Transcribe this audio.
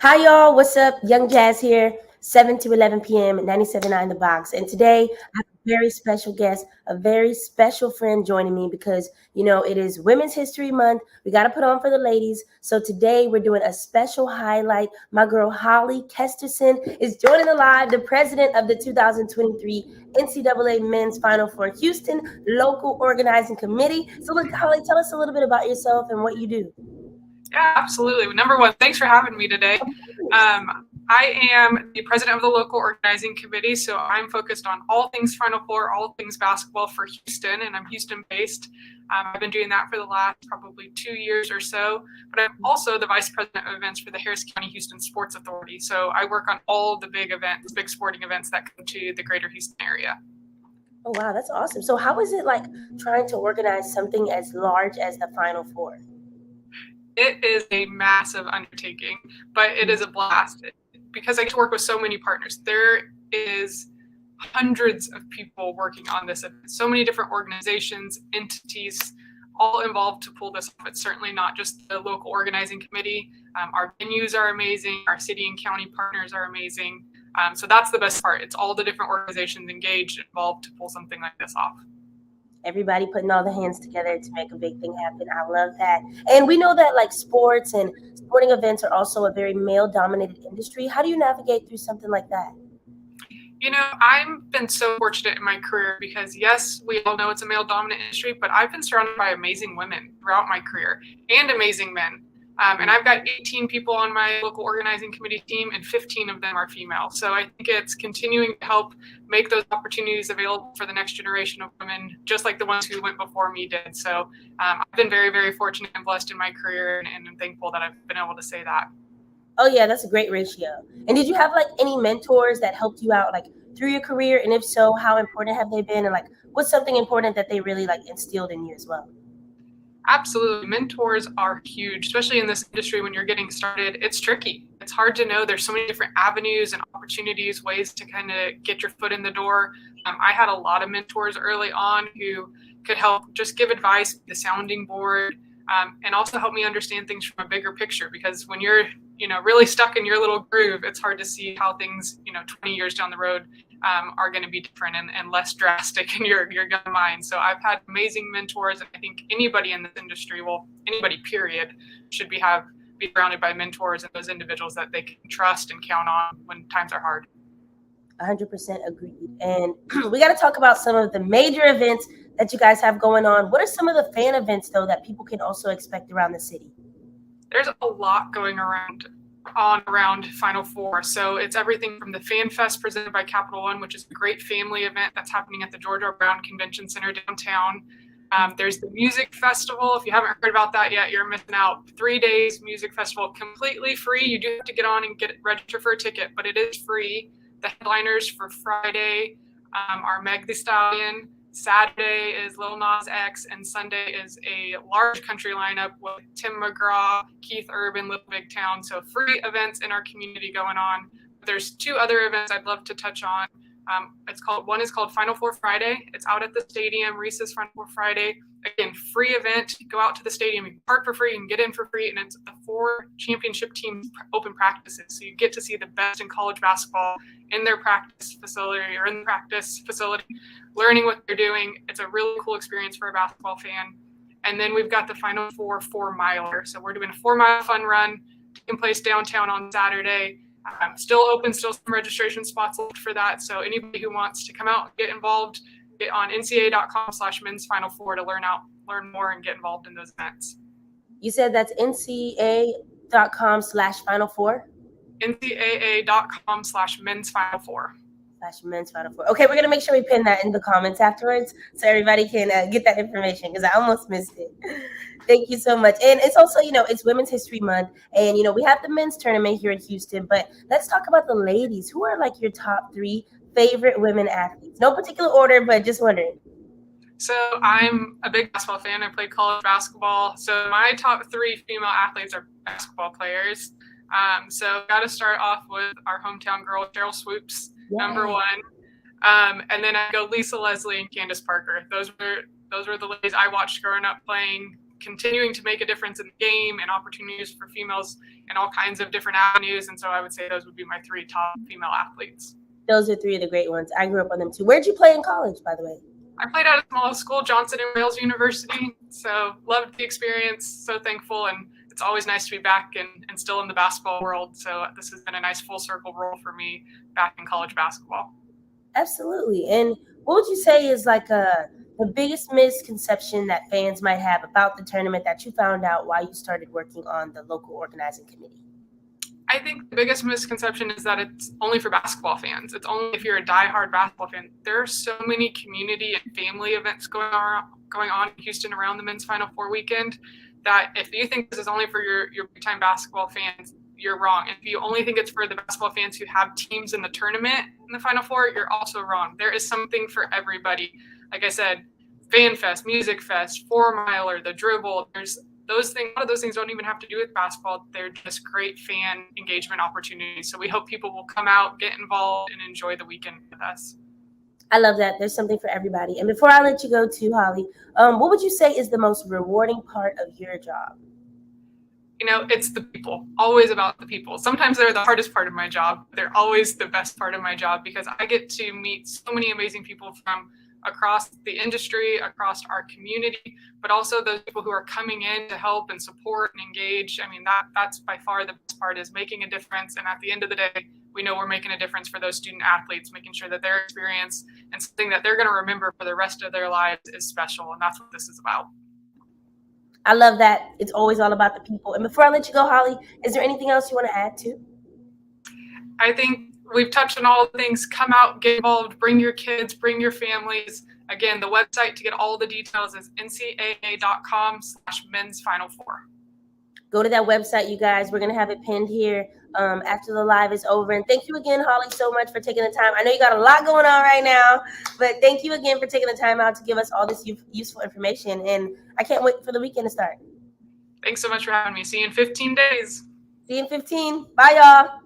Hi, y'all. What's up? Young Jazz here, 7 to 11 p.m. at 97.9 The Box. And today, I have a very special guest, a very special friend joining me because, it is Women's History Month. We got to put on for the ladies. So today, we're doing a special highlight. My girl, Holly Kesterson, is joining the live, the president of the 2023 NCAA Men's Final Four Houston Local Organizing Committee. So, look, Holly, tell us a little bit about yourself and what you do. Yeah, absolutely. Number one, thanks for having me today. I am the president of the local organizing committee, so I'm focused on all things Final Four, all things basketball for Houston, and I'm Houston-based. I've been doing that for the last probably 2 years or so, but I'm also the vice president of events for the Harris County Houston Sports Authority, so I work on all the big events, big sporting events that come to the greater Houston area. Oh, wow, that's awesome. So how is it like trying to organize something as large as the Final Four? It is a massive undertaking, but it is a blast because I get to work with so many partners. There is hundreds of people working on this event, so many different organizations, entities, all involved to pull this off. It's certainly not just the local organizing committee. Our venues are amazing. Our city and county partners are amazing. So that's the best part. It's all the different organizations engaged, involved to pull something like this off. Everybody putting all the hands together to make a big thing happen. I love that. And we know that like sports and sporting events are also a very male-dominated industry. How do you navigate through something like that? I've been so fortunate in my career because, yes, we all know it's a male-dominant industry, but I've been surrounded by amazing women throughout my career and amazing men. And I've got 18 people on my local organizing committee team, and 15 of them are female. So I think it's continuing to help make those opportunities available for the next generation of women, just like the ones who went before me did. So I've been very, very fortunate and blessed in my career, and I'm thankful that I've been able to say that. Oh, yeah, that's a great ratio. And did you have like any mentors that helped you out like through your career? And if so, how important have they been? And like, what's something important that they really like instilled in you as well? Absolutely. Mentors are huge, especially in this industry when you're getting started. It's tricky. It's hard to know. There's so many different avenues and opportunities, ways to kind of get your foot in the door. I had a lot of mentors early on who could help just give advice, the sounding board, and also help me understand things from a bigger picture. Because when you're, really stuck in your little groove, it's hard to see how things, 20 years down the road are going to be different and less drastic in your young mind. So I've had amazing mentors, and I think anybody in this industry, anybody period, should be surrounded by mentors and those individuals that they can trust and count on when times are hard. 100% agreed. And we got to talk about some of the major events that you guys have going on. What are some of the fan events, though, that people can also expect around the city? There's a lot going around Final Four. So it's everything from the Fan Fest presented by Capital One, which is a great family event that's happening at the George R. Brown Convention Center downtown. There's the music festival. If you haven't heard about that yet, you're missing out. 3 days music festival, completely free. You do have to get on and register for a ticket, but it is free. The headliners for Friday are Meg Thee Stallion. Saturday is Lil Nas X, and Sunday is a large country lineup with Tim McGraw, Keith Urban, Little Big Town. So free events in our community going on. There's 2 other events I'd love to touch on. One is called Final Four Friday. It's out at the stadium, Reese's Final Four Friday. Again, free event. You go out to the stadium, you can park for free, you can get in for free, and it's the 4 championship teams open practices. So you get to see the best in college basketball in their practice facility, learning what they're doing. It's a really cool experience for a basketball fan. And then we've got the Final Four 4-miler. So we're doing a 4-mile fun run taking place downtown on Saturday. Still open, still some registration spots left for that. So anybody who wants to come out, get involved, get on ncaa.com/men's final four to learn more and get involved in those events. You said that's ncaa.com/final four? ncaa.com/men's final four. /men's final four. Okay, we're going to make sure we pin that in the comments afterwards so everybody can get that information because I almost missed it. Thank you so much. And it's also, it's Women's History Month. And, we have the men's tournament here in Houston. But let's talk about the ladies. Who are like your top 3 favorite women athletes? No particular order, but just wondering. So I'm a big basketball fan. I played college basketball. So my top 3 female athletes are basketball players. So got to start off with our hometown girl, Cheryl Swoops. Number 1. And then I go Lisa Leslie and Candace Parker. Those were the ladies I watched growing up playing continuing to make a difference in the game and opportunities for females in all kinds of different avenues. And so I would say those would be my 3 top female athletes. Those are 3 of the great ones. I grew up on them too. Where'd you play in college, by the way? I played at a small school, Johnson and Wales University. So loved the experience, so thankful. And it's always nice to be back and still in the basketball world. So this has been a nice full circle role for me back in college basketball. Absolutely. And what would you say is like the biggest misconception that fans might have about the tournament that you found out while you started working on the local organizing committee? I think the biggest misconception is that it's only for basketball fans. It's only if you're a diehard basketball fan. There are so many community and family events going on in Houston around the men's Final Four weekend that if you think this is only for your big-time basketball fans, you're wrong. If you only think it's for the basketball fans who have teams in the tournament in the Final Four, you're also wrong. There is something for everybody. Like I said, Fan Fest, Music Fest, 4-miler, the dribble, there's those things. A lot of those things don't even have to do with basketball. They're just great fan engagement opportunities. So we hope people will come out, get involved, and enjoy the weekend with us. I love that. There's something for everybody. And before I let you go too, Holly, what would you say is the most rewarding part of your job? It's the people, always about the people. Sometimes they're the hardest part of my job. They're always the best part of my job because I get to meet so many amazing people from across the industry, across our community, but also those people who are coming in to help and support and engage. I mean, that's by far the best part is making a difference. And at the end of the day, we know we're making a difference for those student athletes, making sure that their experience and something that they're going to remember for the rest of their lives is special. And that's what this is about. I love that. It's always all about the people. And before I let you go, Holly, is there anything else you want to add to? I think we've touched on all the things. Come out, get involved, bring your kids, bring your families. Again, the website to get all the details is ncaa.com/men's Final Four. Go to that website, you guys. We're going to have it pinned here after the live is over. And thank you again, Holly, so much for taking the time. I know you got a lot going on right now, but thank you again for taking the time out to give us all this useful information. And I can't wait for the weekend to start. Thanks so much for having me. See you in 15 days. See you in 15. Bye, y'all.